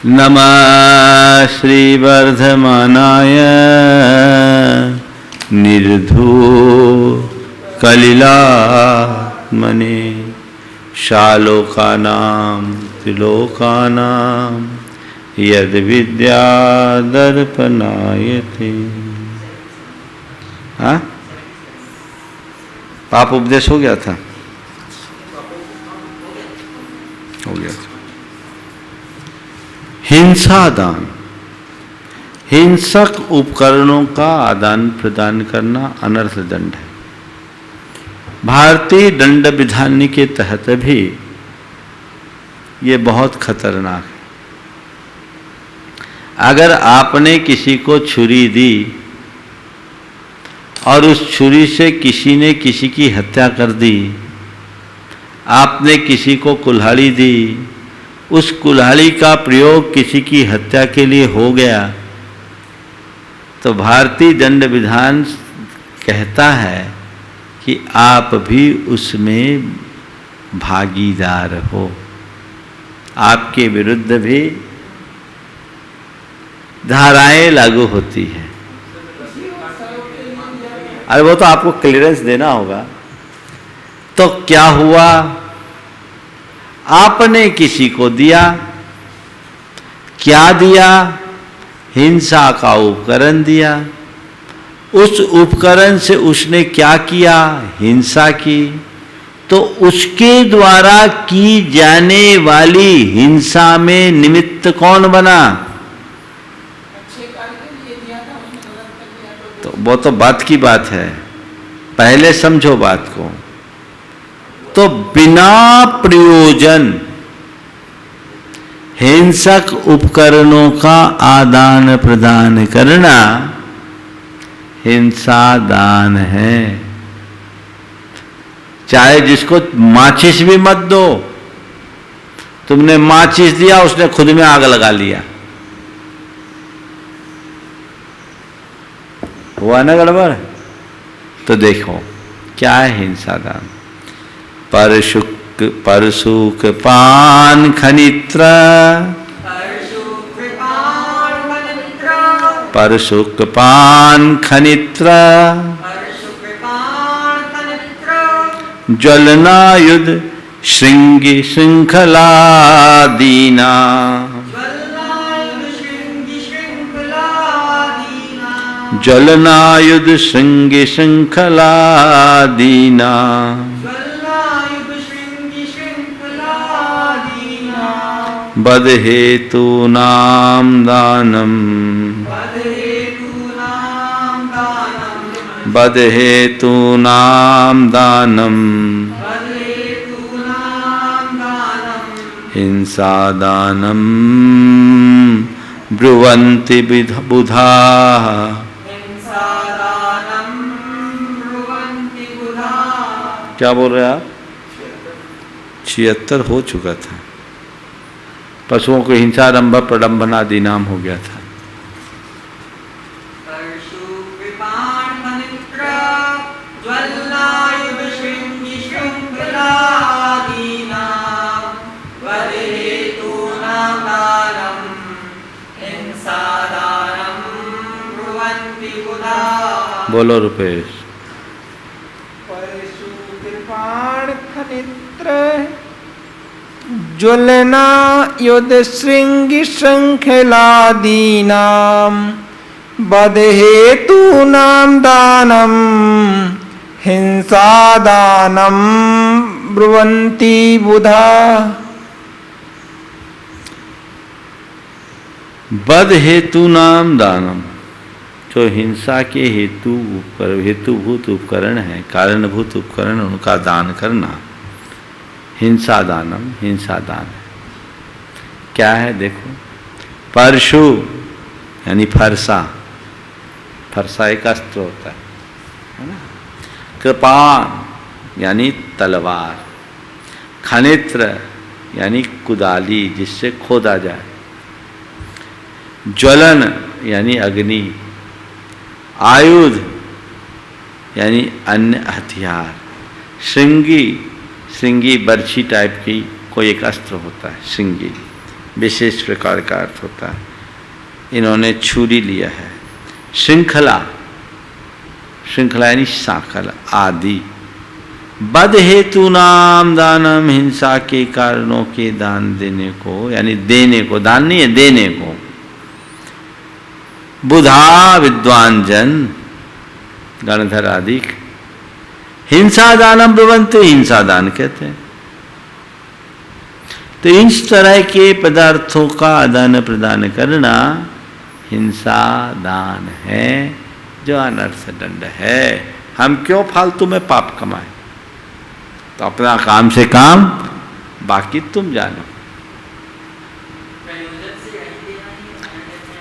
नमः श्रीवर्धमानाय निर्धूकलिलात्मने शालोकानां त्रिलोकानां यद्विद्यादर्पणायते। हाँ, पाप उपदेश हो गया था, हो गया था। हिंसा दान, हिंसक उपकरणों का आदान प्रदान करना अनर्थ दंड है। भारतीय दंड विधान के तहत भी ये बहुत खतरनाक है। अगर आपने किसी को छुरी दी और उस छुरी से किसी ने किसी की हत्या कर दी, आपने किसी को कुल्हाड़ी दी, उस कुल्हाड़ी का प्रयोग किसी की हत्या के लिए हो गया, तो भारतीय दंड विधान कहता है कि आप भी उसमें भागीदार हो, आपके विरुद्ध भी धाराएं लागू होती है। अरे वो तो आपको क्लियरेंस देना होगा। तो क्या हुआ, आपने किसी को दिया, क्या दिया? हिंसा का उपकरण दिया। उस उपकरण से उसने क्या किया? हिंसा की। तो उसके द्वारा की जाने वाली हिंसा में निमित्त कौन बना? तो वो तो बात की बात है, पहले समझो बात को। तो बिना प्रयोजन हिंसक उपकरणों का आदान प्रदान करना हिंसा दान है। चाहे जिसको माचिस भी मत दो, तुमने माचिस दिया, उसने खुद में आग लगा लिया, हुआ ना गड़बड़? तो देखो क्या है हिंसा दान। परशुक पान खनित्र, परशुक पान खनित्र, ज्वलनायुध श्रृंगी श्रृंखलादीना, ज्वलनायुध श्रृंगी श्रृंखलादीना, बद हेतु नाम दानम, बद हेतु नाम दानम, हिंसा दानम ब्रुवन्ति बुधा। क्या बोल रहे आप? 76 हो चुका था। पशुओं को हिंसा दंभ प्रडंबना आदि नाम हो गया था। बोलो रुपेश। ज्वलना युध श्रृंगी श्रृंखलादीनां बद हेतु नाम दानम हिंसा दानम ब्रुवन्ति बुधा। बद हेतु नाम दानम, जो हिंसा के हेतुभूत उपकरण है, कारणभूत उपकरण, उनका दान करना हिंसा दानम, हिंसा दान है। क्या है देखो, परशु यानी फरसा, फरसा एक अस्त्र होता है ना। कृपाण यानी तलवार, खनित्र यानी कुदाली जिससे खोदा जाए, ज्वलन यानी अग्नि, आयुध यानी अन्य हथियार, श्रृंगी, श्रृंगी बर्छी टाइप की कोई एक अस्त्र होता है श्रृंगी, विशेष प्रकार का अर्थ होता है। इन्होंने छुरी लिया है। श्रृंखला, श्रृंखला यानी शाखल आदि। बद हेतु नाम दानम, हिंसा के कारणों के दान देने को, यानी देने को, दान नहीं है देने को। बुधा विद्वान जन गणधर आदि हिंसा दानम ब्रुवन्ते, हिंसा दान कहते हैं। तो इस तरह के पदार्थों का आदान प्रदान करना हिंसा दान है, जो अनर्थ दंड है। हम क्यों फालतू में पाप कमाएं? तो अपना काम से काम, बाकी तुम जानो।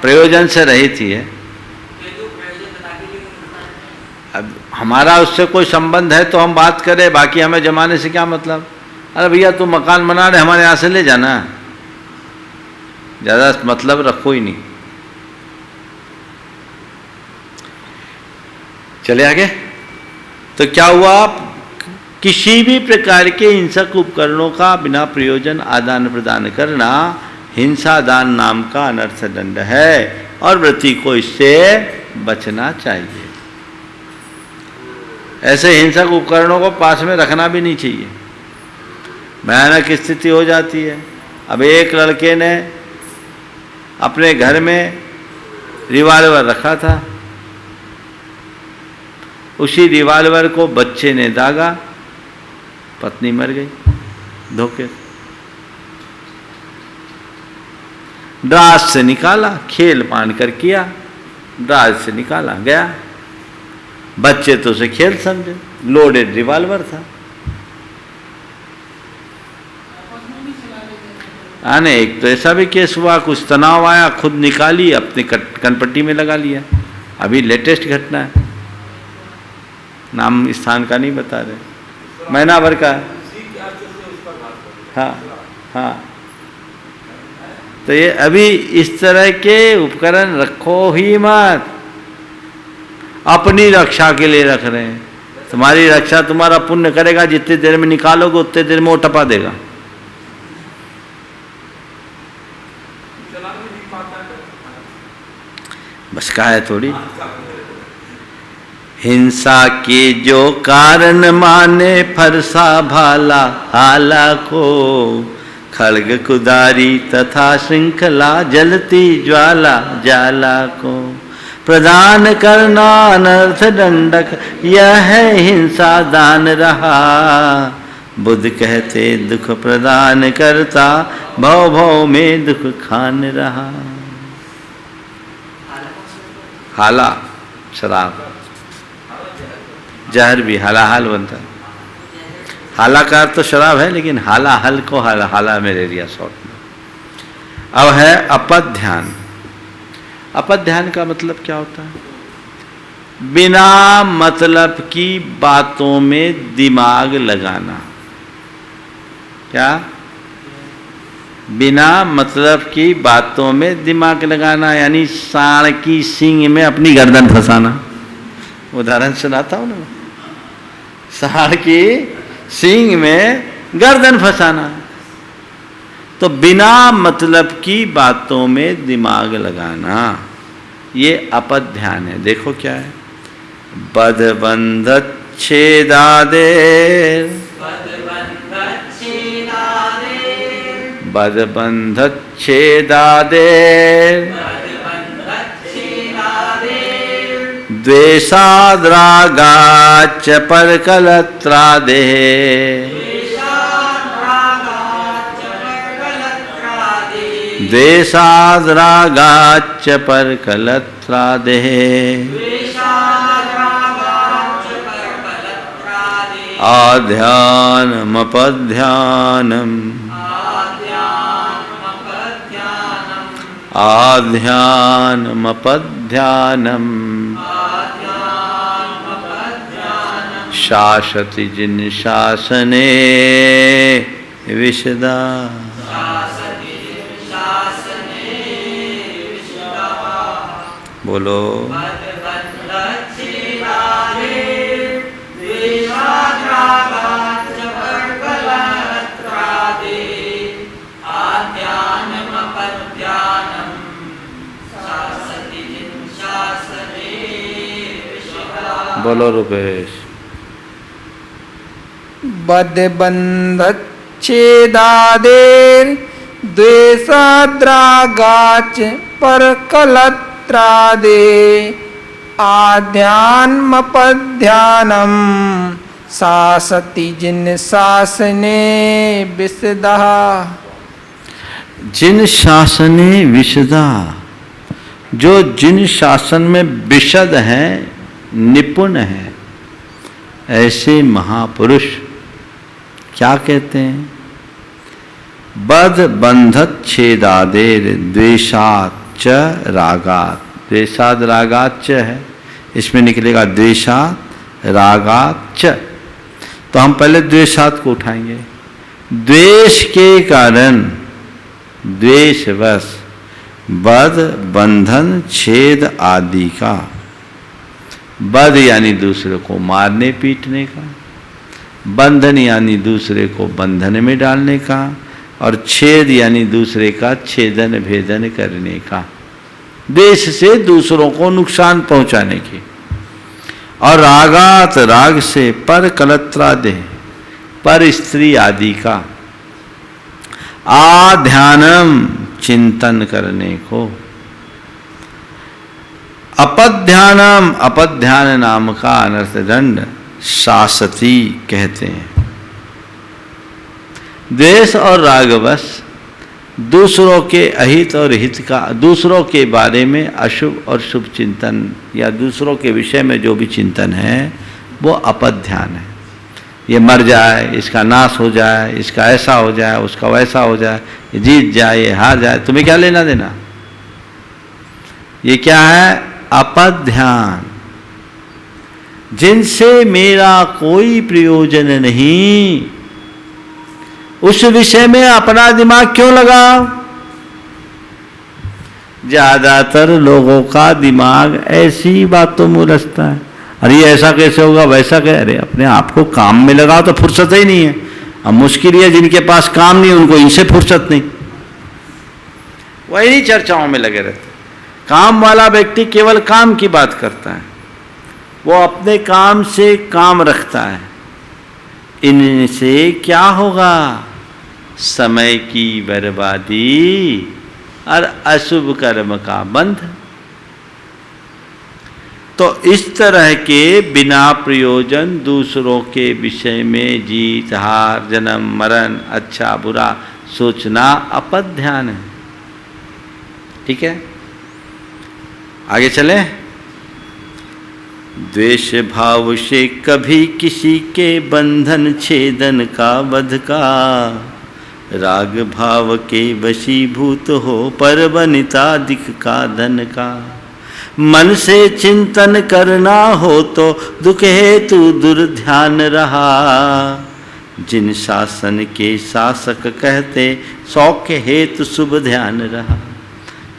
प्रयोजन से रहित ही है। अब हमारा उससे कोई संबंध है तो हम बात करें, बाकी हमें जमाने से क्या मतलब। अरे भैया तुम मकान बना रहे, हमारे यहाँ से ले जाना, ज़्यादा मतलब रखो ही नहीं। चले आगे। तो क्या हुआ, किसी भी प्रकार के हिंसक उपकरणों का बिना प्रयोजन आदान प्रदान करना हिंसा दान नाम का अनर्थ दंड है, और व्रती को इससे बचना चाहिए। ऐसे हिंसक उपकरणों को पास में रखना भी नहीं चाहिए, भयानक स्थिति हो जाती है। अब एक लड़के ने अपने घर में रिवॉल्वर रखा था, उसी रिवॉल्वर को बच्चे ने दागा, पत्नी मर गई धोखे। ड्रास से निकाला, खेल मान कर किया, ड्रास से निकाला गया। बच्चे तो उसे खेल समझे, लोडेड रिवॉल्वर था। आने एक तो ऐसा भी केस हुआ, कुछ तनाव आया, खुद निकाली, अपने कनपट्टी में लगा लिया। अभी लेटेस्ट घटना है, नाम स्थान का नहीं बता रहे, महीना भर का। हाँ हाँ, तो ये अभी इस तरह के उपकरण रखो ही मत। अपनी रक्षा के लिए रख रहे हैं। तुम्हारी रक्षा तुम्हारा पुण्य करेगा, जितनी देर में निकालोगे उतने देर में वो टपा देगा। बस का है थोड़ी। हिंसा के जो कारण माने फरसा भाला हाला को, खड्ग कुदारी तथा श्रृंखला जलती ज्वाला जाला को, प्रदान करना अनर्थ दंडक, यह है हिंसा दान रहा। बुद्ध कहते दुख प्रदान करता, भव भव में दुख खान रहा। हाला शराब, जहर भी हालाहाल बनता है। हालाकार तो शराब है, लेकिन हाला हल को हाला मलेरिया शॉर्ट में। अब है अपध्यान। अपध्यान का मतलब क्या होता है? बिना मतलब की बातों में दिमाग लगाना। क्या? बिना मतलब की बातों में दिमाग लगाना, यानी सांड की सींग में अपनी गर्दन फंसाना। उदाहरण सुनाता हूं ना, सांड की सींग में गर्दन फंसाना। तो बिना मतलब की बातों में दिमाग लगाना, ये अपध्यान है। देखो क्या है, बदबंध छेदादे, बदबंध छेदादे, द्वेषाद्रागाच्च परकलत्रादे, द्वेषाद्रागाच्च परकलत्रादे, आध्यानमपध्यानम्, आध्यानमपध्यानम्, शासति जिन शासने विशदा। बोलो बोलो रुपेश। बद्धबन्धच्छेदादेर् द्वेषाद्रागाच्च परकलत्रादे आध्यात्मपध्यानं शासति जिन शासने विशदा। जिन शासने विशदा, जो जिन शासन में विशद हैं, निपुण हैं, ऐसे महापुरुष क्या कहते हैं? बद बंधत छेदादेर द्वेषात च रागात। द्वेषाद रागात च है, इसमें निकलेगा द्वेषात रागात च। तो हम पहले द्वेषात को उठाएंगे। द्वेष के कारण, द्वेषवश बद बंधन छेद आदि का। बद यानी दूसरे को मारने पीटने का, बंधन यानी दूसरे को बंधन में डालने का, और छेद यानी दूसरे का छेदन भेदन करने का, द्वेष से दूसरों को नुकसान पहुंचाने की। और रागात, राग से पर कलत्रादे, पर स्त्री आदि का। आध्यानम, चिंतन करने को। अपध्यानम, अपध्यान नाम का अनर्थ दंड शासती कहते हैं। द्वेष और रागवश दूसरों के अहित और हित का, दूसरों के बारे में अशुभ और शुभ चिंतन या दूसरों के विषय में जो भी चिंतन है वो अपध्यान है। ये मर जाए, इसका नाश हो जाए, इसका ऐसा हो जाए, उसका वैसा हो जाए, ये जीत जाए, ये हार जाए, तुम्हें क्या लेना देना? ये क्या है? अपध्यान। जिनसे मेरा कोई प्रयोजन नहीं, उस विषय में अपना दिमाग क्यों लगाओ? ज्यादातर लोगों का दिमाग ऐसी बातों में उलझता है। अरे ऐसा कैसे होगा, वैसा कैसे? अरे अपने आप को काम में लगाओ तो फुर्सत ही नहीं है। अब मुश्किल है जिनके पास काम नहीं, उनको इनसे फुर्सत नहीं, वही चर्चाओं में लगे रहते। काम वाला व्यक्ति केवल काम की बात करता है, वो अपने काम से काम रखता है। इनसे क्या होगा? समय की बर्बादी और अशुभ कर्म का बंध। तो इस तरह के बिना प्रयोजन दूसरों के विषय में जीत हार, जन्म मरण, अच्छा बुरा सोचना अपध्यान है। ठीक है, आगे चलें। द्वेष भाव से कभी किसी के बंधन छेदन का वध का, राग भाव के वशीभूत हो पर बनिता दिख का धन का। मन से चिंतन करना हो तो दुख हेतु दुर्ध्यान रहा, जिन शासन के शासक कहते सौख्य हेतु शुभ ध्यान रहा।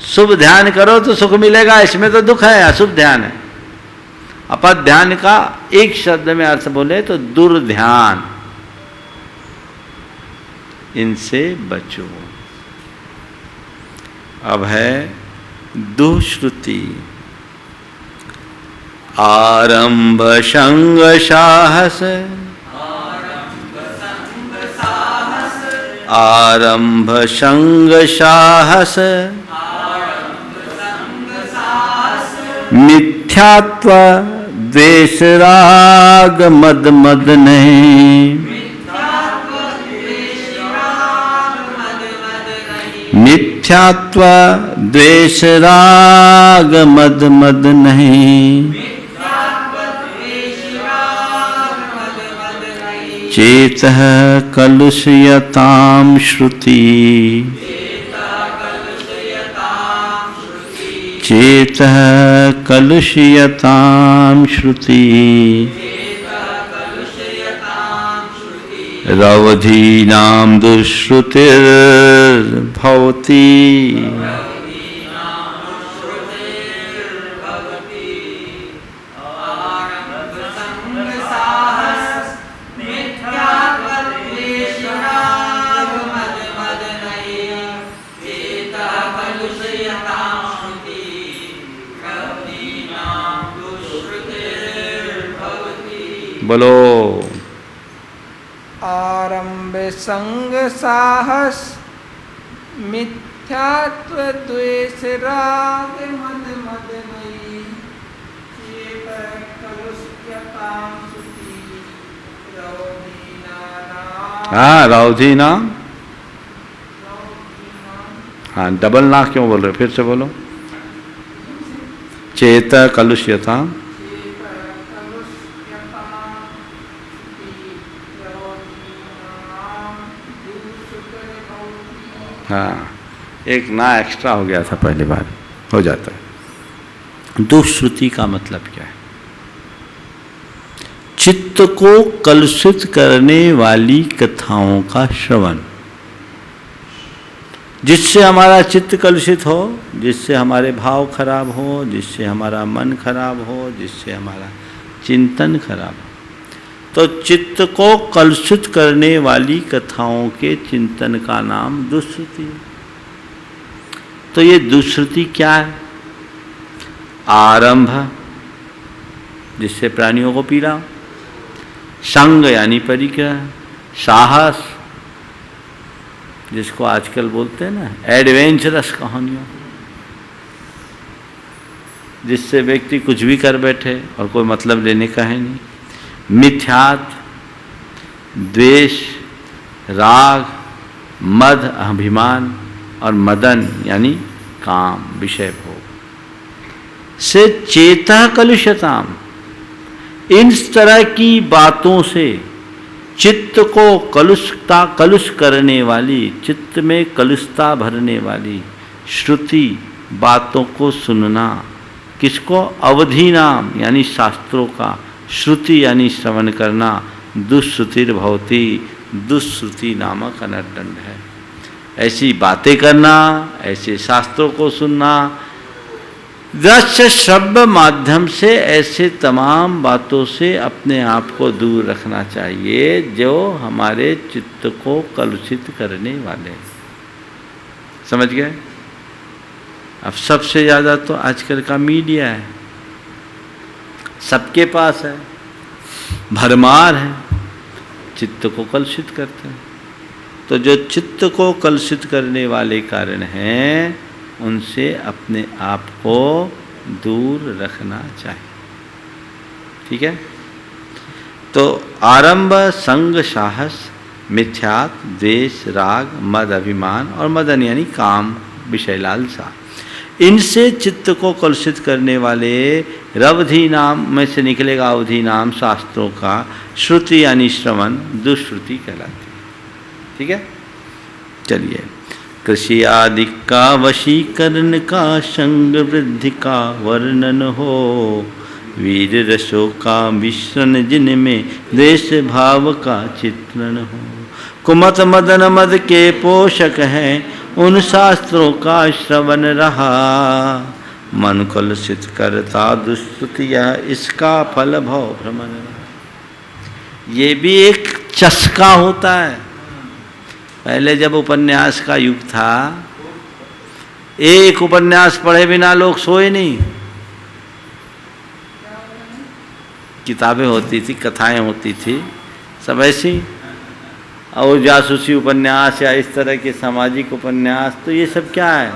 शुभ ध्यान करो तो सुख मिलेगा, इसमें तो दुख है, अशुभ ध्यान है। अपध्यान का एक शब्द में अर्थ बोले तो दुर्ध्यान, इनसे बचो। अब है दुश्रुति। आरंभ संग साहस, आरंभ संग साहस, मिथ्यात्व द्वेष राग मद मद नहीं। मिथ्यात्व द्वेष राग मद मद नहीं, चेतः कलुषयतां श्रुति, चेतः कलुषयतां श्रुति। रवधीनां दुश्रुतिर्भवति, बोलो। आरंभ संग साहस मिथ्यात्व द्वेष राग मद मदमयी चेत कलुष्यतां सुखी रौदीनानां। हाँ, रौधी नाम। हाँ, डबल ना क्यों बोल रहे, फिर से बोलो। चेत कलुष्यता। हाँ, एक ना एक्स्ट्रा हो गया था पहली बार, हो जाता है। दुष्श्रुति का मतलब क्या है? चित्त को कलुषित करने वाली कथाओं का श्रवण, जिससे हमारा चित्त कलुषित हो, जिससे हमारे भाव खराब हो, जिससे हमारा मन खराब हो, जिससे हमारा चिंतन खराब हो। तो चित्त को कलुषित करने वाली कथाओं के चिंतन का नाम दुष्श्रुति है। तो ये दुष्श्रुति क्या है? आरंभ, जिससे प्राणियों को पीड़ा हो। संग यानी परिग्रह। साहस, जिसको आजकल बोलते हैं ना एडवेंचरस कहानियों, जिससे व्यक्ति कुछ भी कर बैठे और कोई मतलब लेने का है नहीं। मिथ्यात्व, द्वेष, राग, मद अभिमान और मदन यानी काम, विषय भोग से चेता कलुषताम, इन तरह की बातों से चित्त को कलुष करने वाली, चित्त में कलुषता भरने वाली श्रुति बातों को सुनना। किसको? अवधि नाम यानी शास्त्रों का, श्रुति यानी श्रवण करना। दुष्श्रुतिर्भवति, दुष्श्रुति नामक अनर्थदंड है। ऐसी बातें करना, ऐसे शास्त्रों को सुनना, दृश्य श्रव्य माध्यम से ऐसे तमाम बातों से अपने आप को दूर रखना चाहिए जो हमारे चित्त को कलुषित करने वाले। समझ गए? अब सबसे ज़्यादा तो आजकल का मीडिया है, सबके पास है, भरमार है, चित्त को कलुषित करते हैं। तो जो चित्त को कलुषित करने वाले कारण हैं, उनसे अपने आप को दूर रखना चाहिए। ठीक है? तो आरंभ, संग, साहस, मिथ्यात, द्वेष, राग, मद अभिमान और मदन यानी काम, विषय लालसा, इनसे चित्त को कलुषित करने वाले रवधि नाम में से निकलेगा अवधि नाम शास्त्रों का, श्रुति यानी श्रवण, दुष्श्रुति कहलाती है। ठीक है? चलिए, कृषि आदि का वशीकरण का संग वृद्धि का वर्णन हो, वीर रसों का मिश्रण जिनमें द्वेष भाव का चित्रण हो, कुमत मदन मद के पोषक हैं उन शास्त्रों का श्रवण रहा, मन कलुषित करता दुष्श्रुति यह इसका फल भव भ्रमण रहा। ये भी एक चस्का होता है। पहले जब उपन्यास का युग था, एक उपन्यास पढ़े बिना लोग सोए नहीं। किताबें होती थी, कथाएं होती थी, सब ऐसी, और जासूसी उपन्यास या इस तरह के सामाजिक उपन्यास, तो ये सब क्या है?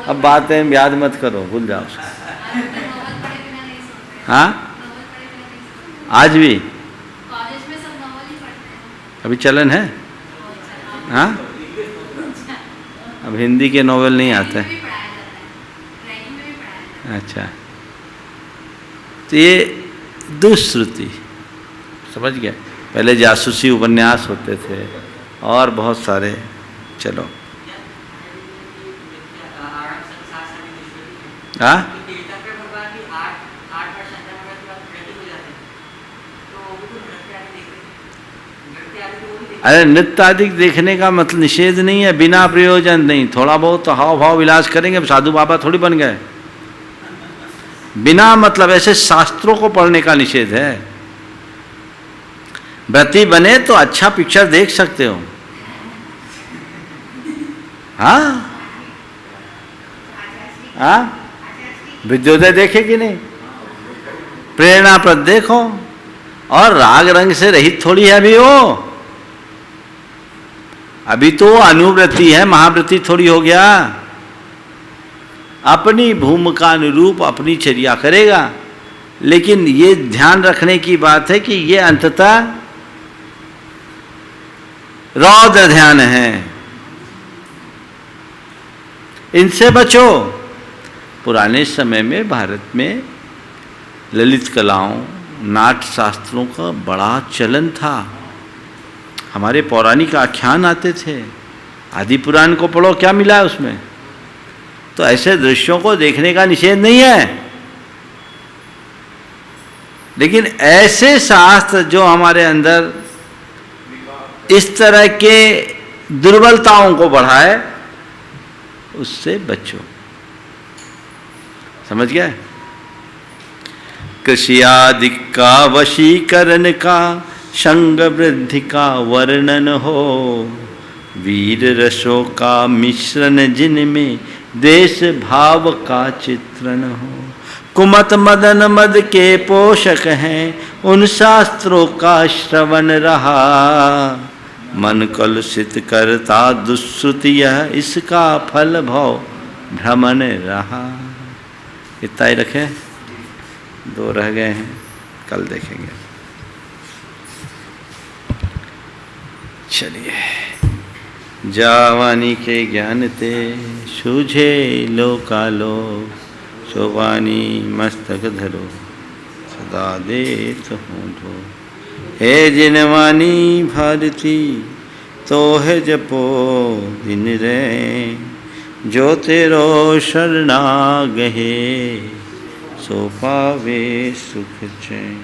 अब बातें याद मत करो, भूल जाओ उसको। हाँ, आज भी अभी चलन है। हाँ, अब हिंदी के नॉवेल नहीं आते। अच्छा, तो ये दुष्श्रुति, समझ गए? पहले जासूसी उपन्यास होते थे और बहुत सारे। चलो, हाँ, अरे नृत्य आदि देखने का मतलब निषेध नहीं है, बिना प्रयोजन नहीं। थोड़ा बहुत हाव भाव विलास करेंगे, साधु बाबा थोड़ी बन गए। बिना मतलब ऐसे शास्त्रों को पढ़ने का निषेध है। व्रती बने तो अच्छा पिक्चर देख सकते हो। हाँ, हाँ, विद्योदय देखे कि नहीं? प्रेरणाप्रद देखो, और राग रंग से रहित थोड़ी है अभी वो। अभी तो अनुव्रति है, महाव्रति थोड़ी हो गया। अपनी भूमिका अनुरूप अपनी चर्या करेगा, लेकिन ये ध्यान रखने की बात है कि ये अंततः रौद्र ध्यान है, इनसे बचो। पुराने समय में भारत में ललित कलाओं, नाट्य शास्त्रों का बड़ा चलन था। हमारे पौराणिक आख्यान आते थे, आदि पुराण को पढ़ो, क्या मिला है उसमें? तो ऐसे दृश्यों को देखने का निषेध नहीं है, लेकिन ऐसे शास्त्र जो हमारे अंदर इस तरह के दुर्बलताओं को बढ़ाए, उससे बचो। समझ गए? कृषि आदि का वशीकरण का संग वृद्धि का वर्णन हो, वीर रसों का मिश्रण जिनमें देश भाव का चित्रण हो। कुमत मदन मद के पोषक हैं, उन शास्त्रों का श्रवण रहा। मन कलुषित करता दुष्श्रुति, यह इसका फल भव भ्रमण रहा। इतना ही रखें, 2 रह गए हैं, कल देखेंगे। चलिए। जावानी के ज्ञान ते सूझे लोकालोक, शोभानी मस्तक धरो सदा देत हूँ धो। हे जिनवानी भारती तो है जपो दिन रे, जो तेरो शरणा गहे सो पावे सुख चैन।